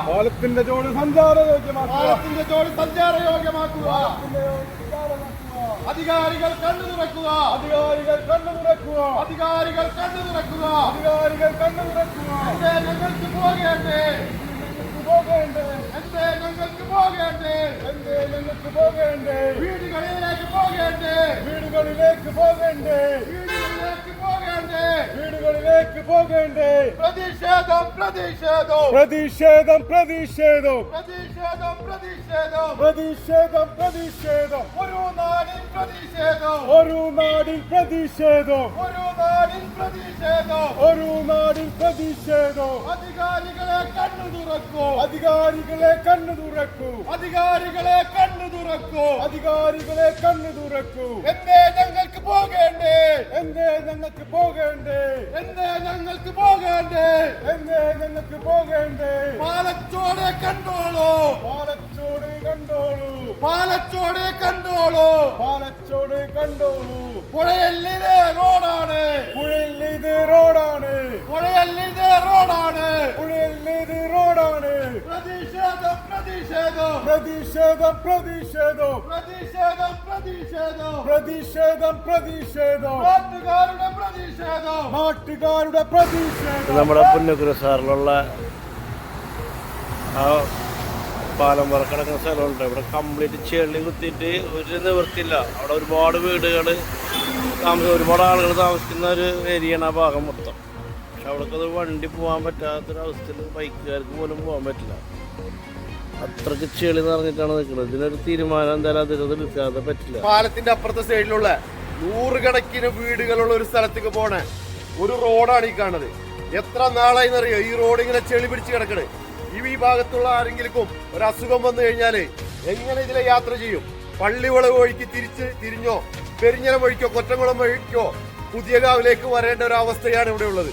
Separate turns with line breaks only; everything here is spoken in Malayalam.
പാലത്തിന്റെ ചോട് സഞ്ചാരയോഗ്യമാക്കുക.
അധികാരികൾ കണ്ണു തുറക്കുക. എന്തേ ഞങ്ങൾക്ക് പോകേണ്ടേ? വീടുകളിലേക്ക് പോകേണ്ടേ? പ്രതിഷേധം. ഒരു നാടിൻ പ്രതിഷേധം. അധികാരികളെ കണ്ണു തുറക്കൂ. എന്തേ ഞങ്ങൾക്ക് പോകേണ്ടേ? പാലച്ചോടെ കണ്ടോളൂ. പുഴയല്ലിത് റോഡാണ്. നാട്ടുകാരുടെ പ്രതിഷേധം.
നമ്മുടെ പുന്നക്കുര സാറിലുള്ള ആ പാലം വരെ കിടക്കുന്ന സ്ഥലമുണ്ട്. ഇവിടെ കംപ്ലീറ്റ് ചെളി കുത്തിയിട്ട് ഒരു നിവൃത്തിയില്ല. അവിടെ ഒരുപാട് വീടുകൾ ഒരുപാട് ആളുകൾ താമസിക്കുന്ന ഒരു ഏരിയയാണ് ആ ഭാഗം മൊത്തം. പക്ഷെ അവിടേക്കത് വണ്ടി പോകാൻ പറ്റാത്തൊരവസ്ഥയിൽ ബൈക്കുകാർക്ക് പോലും പോകാൻ പറ്റില്ല. അത്രയ്ക്ക് ചെളി നിറഞ്ഞിട്ടാണ് നിൽക്കുന്നത്. ഇതിനൊരു തീരുമാനം എന്തായാലും എടുക്കാതെ പറ്റില്ല.
പാലത്തിന്റെ അപ്പുറത്തെ സൈഡിലുള്ള 100 കണക്കിന് വീടുകളുള്ള ഒരു സ്ഥലത്തേക്ക് പോണേ ഒരു റോഡാണ് ഈ കാണുന്നത്. എത്ര നാളായി എന്നറിയോ ഈ റോഡ് ഇങ്ങനെ ചെളി പിടിച്ച് കിടക്കണേ. ഈ ഭാഗത്തുള്ള ആരെങ്കിലും ഒരു അസുഖം വന്നു കഴിഞ്ഞാല് എങ്ങനെ ഇതിലെ യാത്ര ചെയ്യും? പള്ളിവളവ് വഴിക്ക് തിരിഞ്ഞോ പെരിഞ്ഞനം വഴിക്കോ കൊറ്റംകുളം വഴിക്കോ പുതിയ കാവിലേക്ക് വരേണ്ട ഒരു അവസ്ഥയാണ് ഇവിടെ ഉള്ളത്.